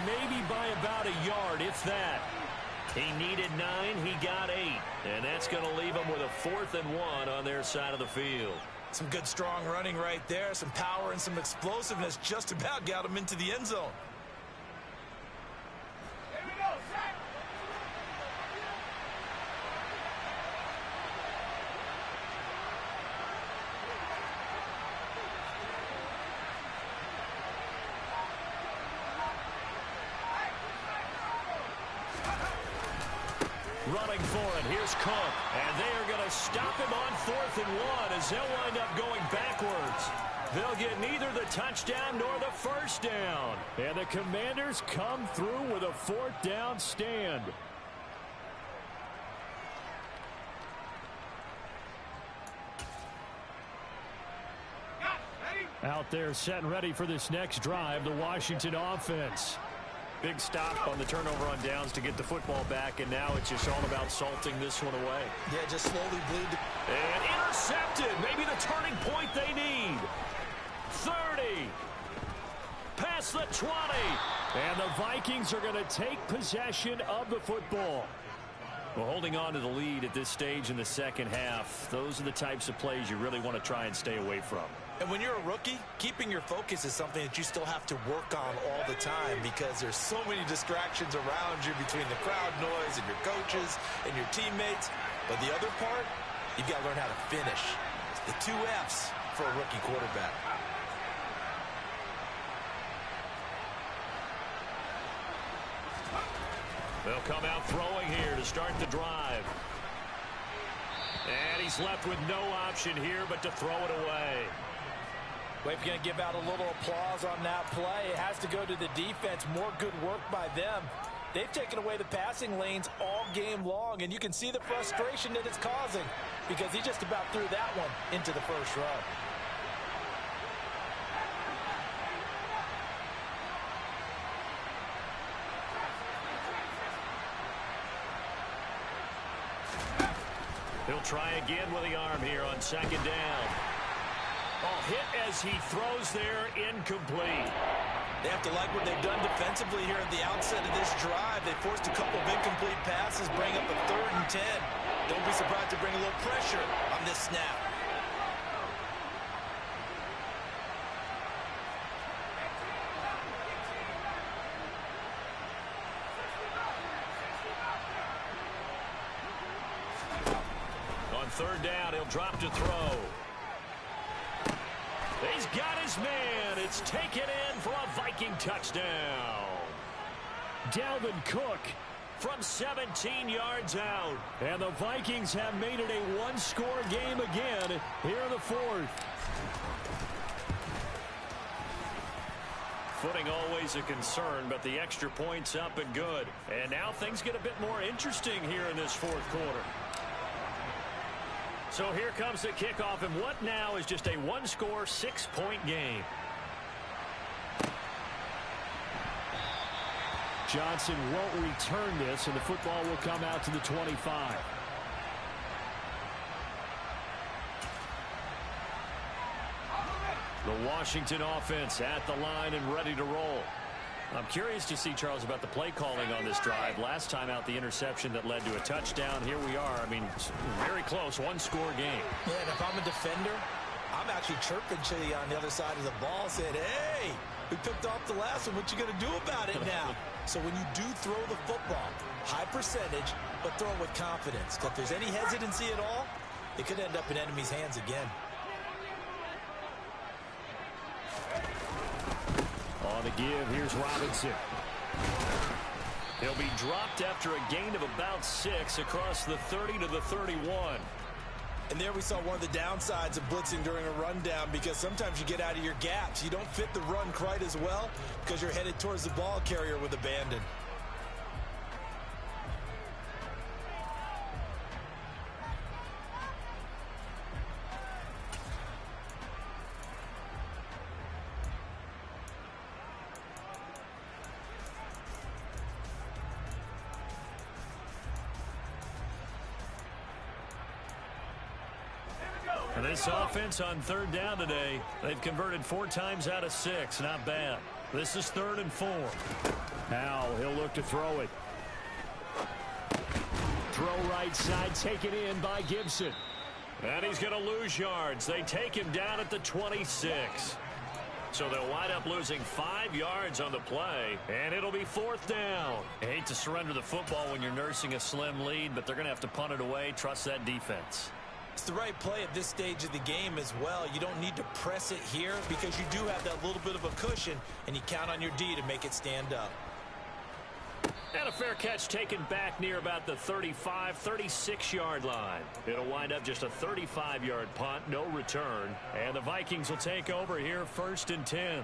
maybe by about a yard, if that. He needed 9, he got 8. And that's going to leave him with a 4th and 1 on their side of the field. Some good strong running right there. Some power and some explosiveness just about got him into the end zone. Running for it, here's Cook. And they are going to stop him on 4th and 1 as they'll wind up going backwards. They'll get neither the touchdown nor the first down. And the Commanders come through with a 4th down stand. Out there set and ready for this next drive, the Washington offense. Big stop on the turnover on downs to get the football back, and now it's just all about salting this one away. Yeah, just slowly bleed. And intercepted. Maybe the turning point they need. 30. Past the 20. And the Vikings are going to take possession of the football. Well, holding on to the lead at this stage in the second half, those are the types of plays you really want to try and stay away from. And when you're a rookie, keeping your focus is something that you still have to work on all the time because there's so many distractions around you between the crowd noise and your coaches and your teammates. But the other part, you've got to learn how to finish. The 2 F's for a rookie quarterback. They'll come out throwing here to start the drive. And he's left with no option here but to throw it away. Well, if you're going to give out a little applause on that play, it has to go to the defense. More good work by them. They've taken away the passing lanes all game long, and you can see the frustration that it's causing because he just about threw that one into the first row. He'll try again with the arm here on 2nd down. Oh, hit as he throws there, incomplete. They have to like what they've done defensively here at the outset of this drive. They forced a couple of incomplete passes, bring up a 3rd and 10. Don't be surprised to bring a little pressure on this snap. On 3rd down, he'll drop to throw. He's got his man. It's taken in for a Viking touchdown. Dalvin Cook from 17 yards out. And the Vikings have made it a 1-score game again here in the 4th. Footing always a concern, but the extra point's up and good. And now things get a bit more interesting here in this 4th quarter. So here comes the kickoff, and what now is just a 1-score, 6-point game. Johnson won't return this, and the football will come out to the 25. The Washington offense at the line and ready to roll. I'm curious to see, Charles, about the play calling on this drive. Last time out, the interception that led to a touchdown. Here we are. I mean, it's very close, one-score game. Yeah, and if I'm a defender, I'm actually chirping to you on the other side of the ball, saying, hey, we picked off the last one. What you going to do about it now? So when you do throw the football, high percentage, but throw it with confidence. If there's any hesitancy at all, it could end up in enemy's hands again. On the give, here's Robinson. He'll be dropped after a gain of about 6 across the 30 to the 31. And there we saw one of the downsides of blitzing during a rundown, because sometimes you get out of your gaps. You don't fit the run quite as well because you're headed towards the ball carrier with abandon. This offense on third down today, they've converted 4 times out of 6. Not bad. This is 3rd and 4. Now he'll look to throw it. Throw right side, taken in by Gibson. And he's going to lose yards. They take him down at the 26. So they'll wind up losing 5 yards on the play, and it'll be 4th down. I hate to surrender the football when you're nursing a slim lead, but they're going to have to punt it away. Trust that defense. It's the right play at this stage of the game as well. You don't need to press it here because you do have that little bit of a cushion, and you count on your D to make it stand up. And a fair catch taken back near about the 35, 36-yard line. It'll wind up just a 35-yard punt, no return. And the Vikings will take over here 1st and 10.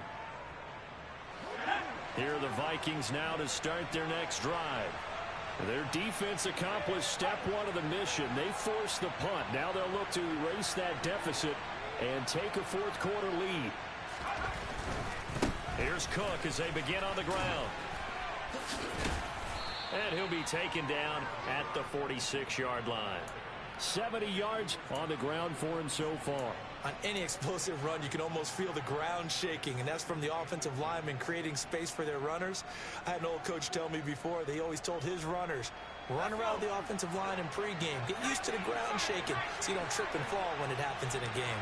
Here are the Vikings now to start their next drive. Their defense accomplished step 1 of the mission. They forced the punt. Now they'll look to erase that deficit and take a 4th quarter lead. Here's Cook as they begin on the ground. And he'll be taken down at the 46-yard line. 70 yards on the ground for him so far. On any explosive run, you can almost feel the ground shaking, and that's from the offensive linemen creating space for their runners. I had an old coach tell me before, they always told his runners, run around the offensive line in pregame. Get used to the ground shaking so you don't trip and fall when it happens in a game.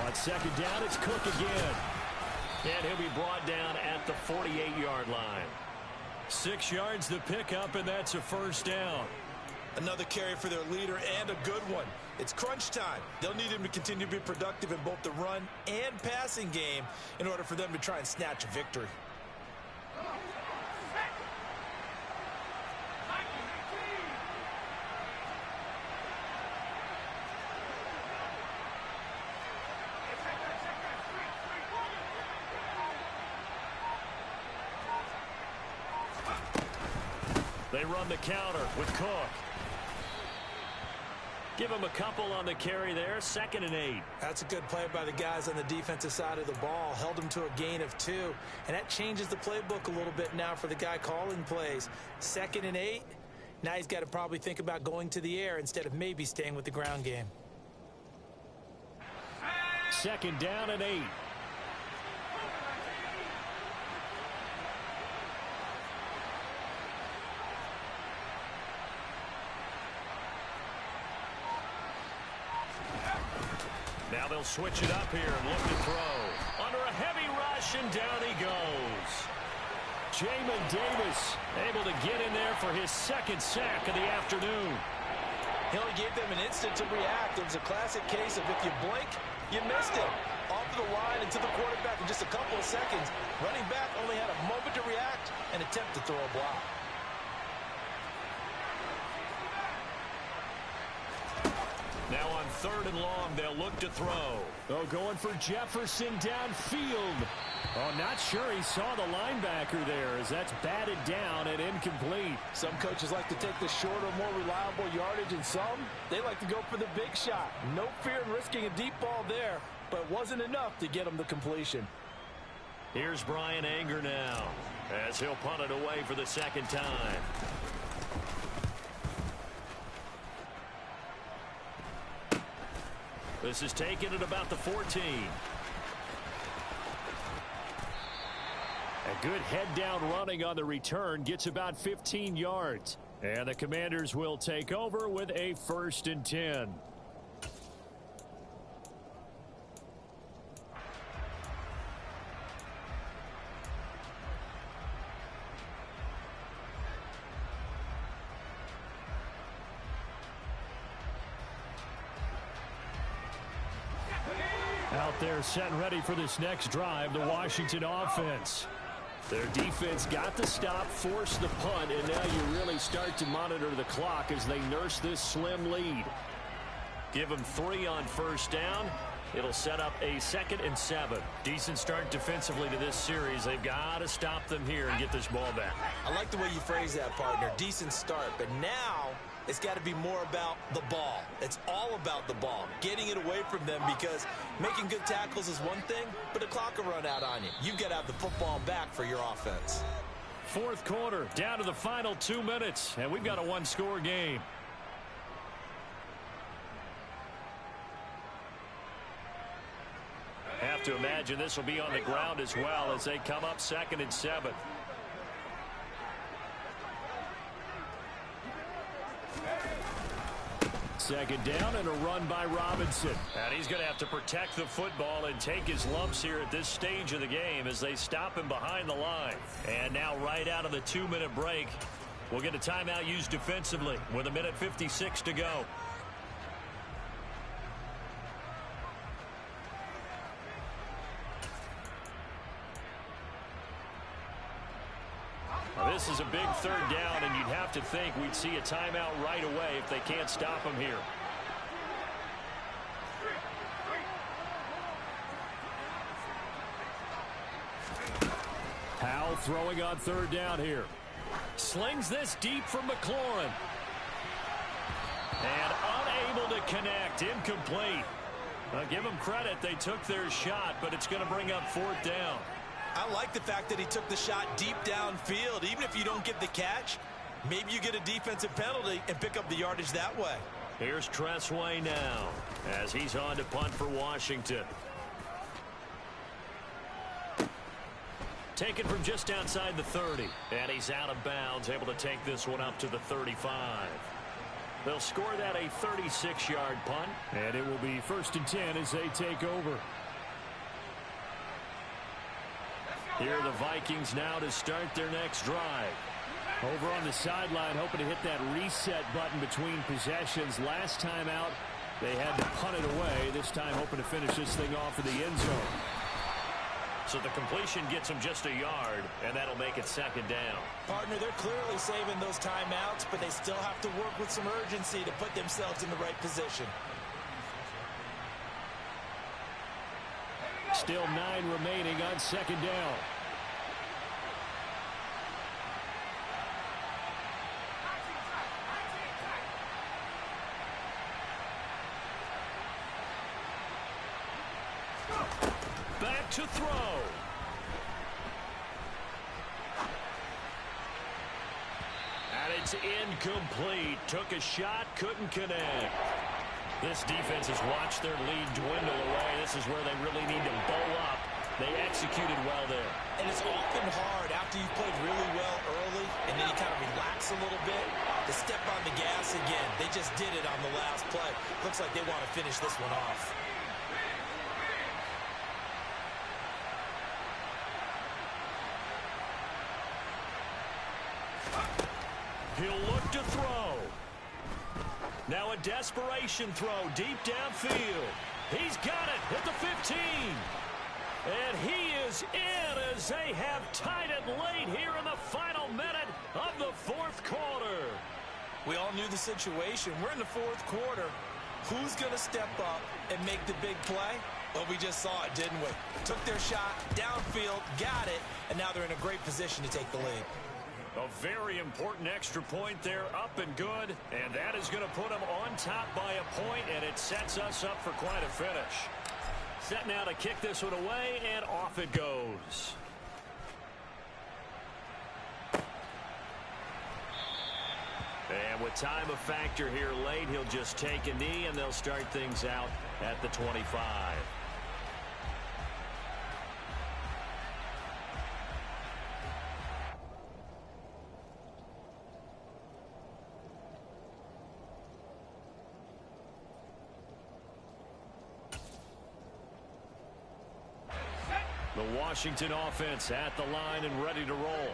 On 2nd down, it's Cook again. And he'll be brought down at the 48-yard line. 6 yards to pick up, and that's a 1st down. Another carry for their leader, and a good one. It's crunch time. They'll need him to continue to be productive in both the run and passing game in order for them to try and snatch a victory. They run the counter with Cook. Give him a couple on the carry there. 2nd and 8. That's a good play by the guys on the defensive side of the ball. Held him to a gain of 2. And that changes the playbook a little bit now for the guy calling plays. 2nd and 8. Now he's got to probably think about going to the air instead of maybe staying with the ground game. 2nd down and 8. Now they'll switch it up here and look to throw. Under a heavy rush, and down he goes. Jamin Davis able to get in there for his 2nd sack of the afternoon. He only gave them an instant to react. It was a classic case of if you blink, you missed it. Off of the line and to the quarterback in just a couple of seconds. Running back only had a moment to react and attempt to throw a block. Now on 3rd and long, they'll look to throw. Oh, going for Jefferson downfield. Oh, not sure he saw the linebacker there as that's batted down and incomplete. Some coaches like to take the shorter, more reliable yardage, and some, they like to go for the big shot. No fear in risking a deep ball there, but it wasn't enough to get him the completion. Here's Brian Anger now as he'll punt it away for the 2nd time. This is taken at about the 14. A good head-down running on the return gets about 15 yards. And the Commanders will take over with a 1st and 10. Out there set and ready for this next drive, the Washington offense. Their defense got the stop, forced the punt, and now you really start to monitor the clock as they nurse this slim lead. Give them 3 on 1st down. It'll set up a 2nd and 7. Decent start defensively to this series. They've got to stop them here and get this ball back. I like the way you phrase that, partner. Decent start, but now it's got to be more about the ball. It's all about the ball, getting it away from them, because making good tackles is one thing, but the clock will run out on you. You've got to have the football back for your offense. 4th quarter, down to the final 2 minutes, and we've got a 1-score game. Have to imagine this will be on the ground as well as they come up 2nd and 7. Second down and a run by Robinson. And he's going to have to protect the football and take his lumps here at this stage of the game as they stop him behind the line. And now right out of the 2-minute break, we'll get a timeout used defensively with 1:56 to go. This is a big 3rd down, and you'd have to think we'd see a timeout right away if they can't stop him here. Powell throwing on 3rd down here. Slings this deep from McLaurin. And unable to connect. Incomplete. Give them credit. They took their shot, but it's going to bring up 4th down. I like the fact that he took the shot deep downfield. Even if you don't get the catch, maybe you get a defensive penalty and pick up the yardage that way. Here's Tressway now as he's on to punt for Washington. Taken from just outside the 30. And he's out of bounds, able to take this one up to the 35. They'll score that a 36-yard punt. And it will be 1st and 10 as they take over. Here are the Vikings now to start their next drive. Over on the sideline, hoping to hit that reset button between possessions. Last time out, they had to punt it away. This time hoping to finish this thing off in the end zone. So the completion gets them just a yard, and that'll make it 2nd down. Partner, they're clearly saving those timeouts, but they still have to work with some urgency to put themselves in the right position. Still 9 remaining on 2nd down. Back to throw. And it's incomplete. Took a shot, couldn't connect. This defense has watched their lead dwindle away. This is where they really need to bow up. They executed well there. And it's often hard after you've played really well early and then you kind of relax a little bit to step on the gas again. They just did it on the last play. Looks like they want to finish this one off. He'll look to throw. Now a desperation throw deep downfield. He's got it at the 15. And he is in as they have tied it late here in the final minute of the 4th quarter. We all knew the situation. We're in the 4th quarter. Who's going to step up and make the big play? Well, we just saw it, didn't we? Took their shot, downfield, got it, and now they're in a great position to take the lead. A very important extra point there, up and good, and that is going to put them on top by a point, and it sets us up for quite a finish. Set now to kick this one away, and off it goes. And with time a factor here late, he'll just take a knee, and they'll start things out at the 25. The Washington offense at the line and ready to roll.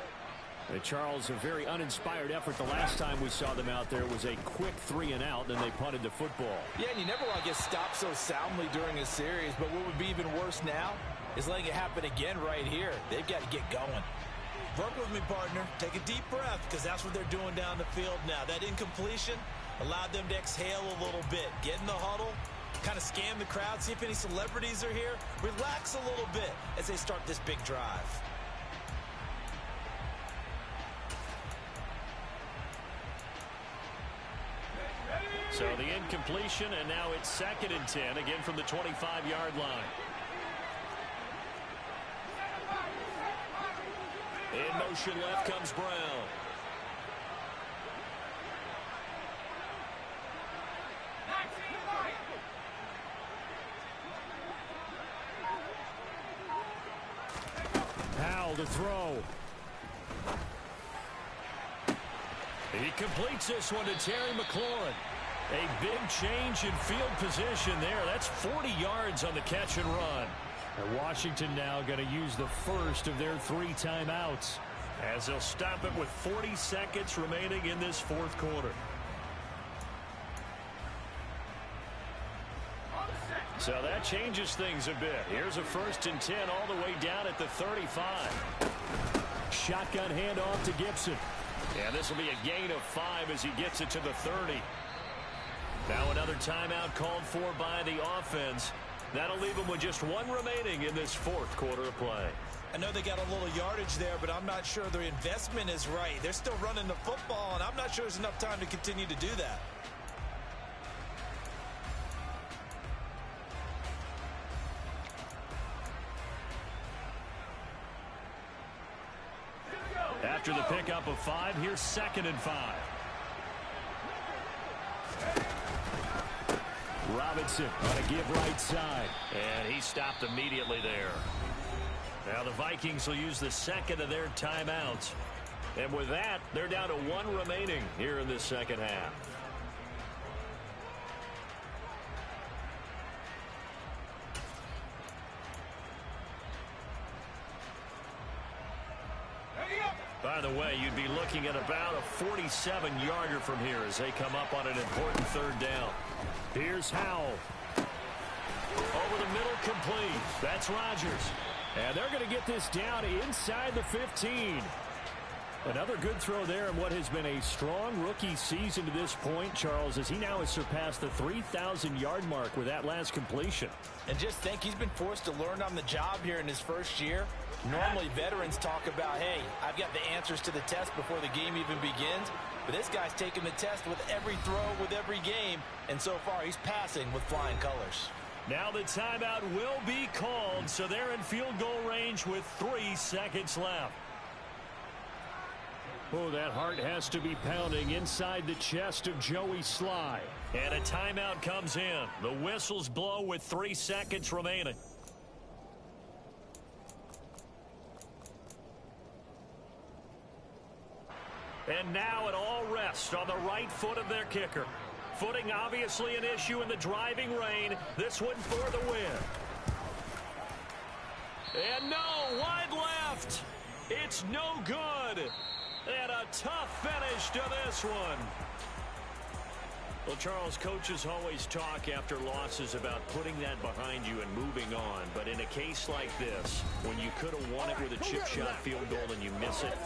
Charles, a very uninspired effort the last time we saw them out there was a quick 3-and-out, then they punted the football. Yeah, and you never want to get stopped so soundly during a series, but what would be even worse now is letting it happen again right here. They've got to get going. Work with me, partner. Take a deep breath, because that's what they're doing down the field now. That incompletion allowed them to exhale a little bit. Get in the huddle, kind of scan the crowd, see if any celebrities are here. Relax a little bit as they start this big drive. So the incompletion, and now it's 2nd and 10, again from the 25-yard line. In motion left comes Brown. Powell to throw. He completes this one to Terry McLaurin. A big change in field position there. That's 40 yards on the catch and run. And Washington now going to use the first of their 3 timeouts as they'll stop it with 40 seconds remaining in this 4th quarter. So that changes things a bit. Here's a 1st and 10 all the way down at the 35. Shotgun handoff to Gibson. And this will be a gain of 5 as he gets it to the 30. Now another timeout called for by the offense. That'll leave them with just 1 remaining in this 4th quarter of play. I know they got a little yardage there, but I'm not sure their investment is right. They're still running the football, and I'm not sure there's enough time to continue to do that. After the pickup of 5, here's 2nd and 5. Robinson on a give right side. And he stopped immediately there. Now the Vikings will use the 2nd of their timeouts. And with that, they're down to 1 remaining here in this 2nd half. By the way, you'd be looking at about a 47-yarder from here as they come up on an important 3rd down. Here's Howell. Over the middle, complete. That's Rodgers. And they're going to get this down inside the 15. Another good throw there in what has been a strong rookie season to this point, Charles, as he now has surpassed the 3,000-yard mark with that last completion. And just think, he's been forced to learn on the job here in his first year. Normally, veterans talk about, hey, I've got the answers to the test before the game even begins. But this guy's taking the test with every throw, with every game. And so far, he's passing with flying colors. Now the timeout will be called, so they're in field goal range with 3 seconds left. Oh, that heart has to be pounding inside the chest of Joey Sly. And a timeout comes in. The whistles blow with 3 seconds remaining. And now it all rests on the right foot of their kicker. Footing obviously an issue in the driving rain. This one for the win. And no, wide left. It's no good. And a tough finish to this one. Well, Charles, coaches always talk after losses about putting that behind you and moving on. But in a case like this, when you could have won it with a chip shot field goal and you miss it,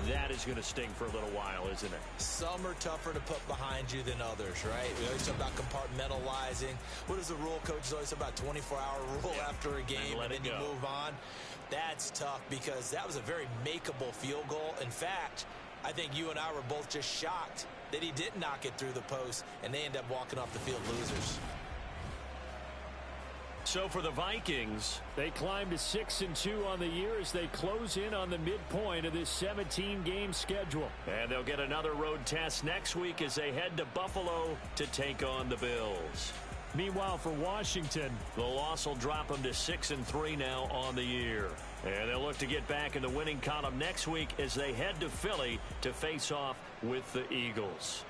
that is going to sting for a little while, isn't it? Some are tougher to put behind you than others, right? We always talk about compartmentalizing. What is the rule? Coaches always talk about 24-hour rule after a game, and then you move on. That's tough because that was a very makeable field goal. In fact, I think you and I were both just shocked that he didn't knock it through the post, and they end up walking off the field losers. So for the Vikings, they climb to 6-2 on the year as they close in on the midpoint of this 17-game schedule. And they'll get another road test next week as they head to Buffalo to take on the Bills. Meanwhile, for Washington, the loss will drop them to 6-3 now on the year. And they'll look to get back in the winning column next week as they head to Philly to face off with the Eagles.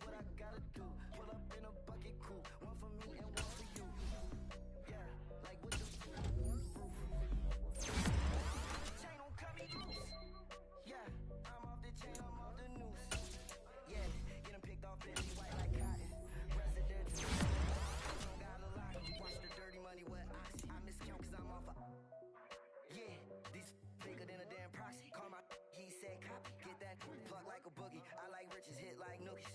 what I gotta do. Pull up in a bucket crew, one for me and one for you. Yeah, like with the chain don't cut me loose. Yeah, I'm off the chain, I'm off the noose. Yeah, get him picked off Bentley white like cotton. Residential, don't gotta lie. Watch the dirty money with oxy. I miscount cause I'm off a. Yeah, these bigger than a damn proxy. Call my he said copy. Get that plug like a boogie. I like riches, hit like nookies.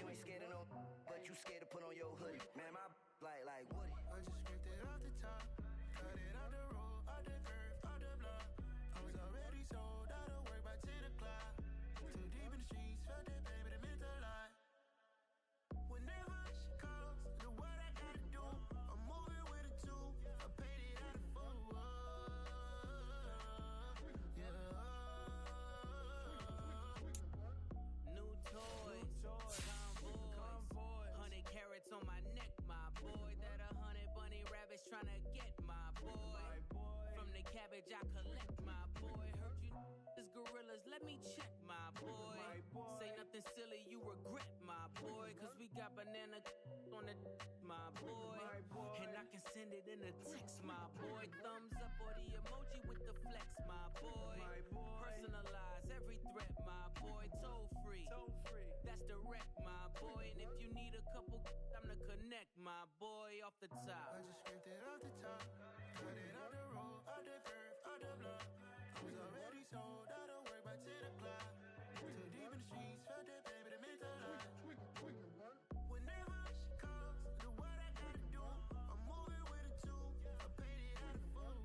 You ain't scared of no, but you scared to put on your hoodie. Man, my like Woody. I just scraped it off the top, cut it off the road, off the curve, off the block. I was already sold out of work by 10 o'clock. Too deep in the streets, felt that baby, that meant a lot. Whenever she calls, know what I gotta do. I'm moving with a two, I paid it out of full. New toys, convoys, 100 carats on my neck, my boy. That 100 bunny rabbits tryna get my boy. From the cabbage I collect, my boy. Heard you is gorillas, let me check, my boy. Say nothing silly, you regret, my boy. Cause we got banana on the my boy. And I can send it in a text, my boy. Thumbs up or the emoji with the flex, my boy. Personalize every threat, my boy. Toll free, that's direct, my boy. And if you need a couple, I'm the connect, my boy. Off the top, I just scraped it off the top, cut it off the road, off the curve, off the block. I was already sold out of work by 10 o'clock. Too deep in the streets, felt that baby, that meant a lot. Whenever she calls, know what I gotta do. I'm moving with a two, I paid it out of full.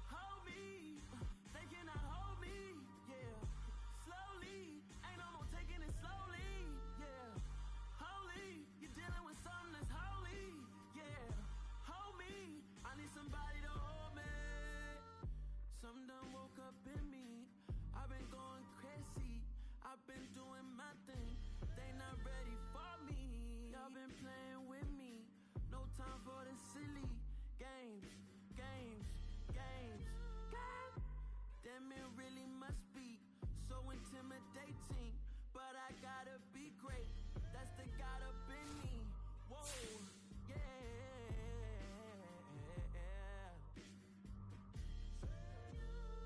Hold me, they cannot hold me, yeah. Slowly, ain't no more taking it slowly, yeah. Holy, you're dealing with something that's holy, yeah. Hold me, I need somebody to hold me. Something done woke up in me. I've been going crazy, I've been doing my thing. They not ready for me. Y'all been playing with me. No time for the silly games, games, games.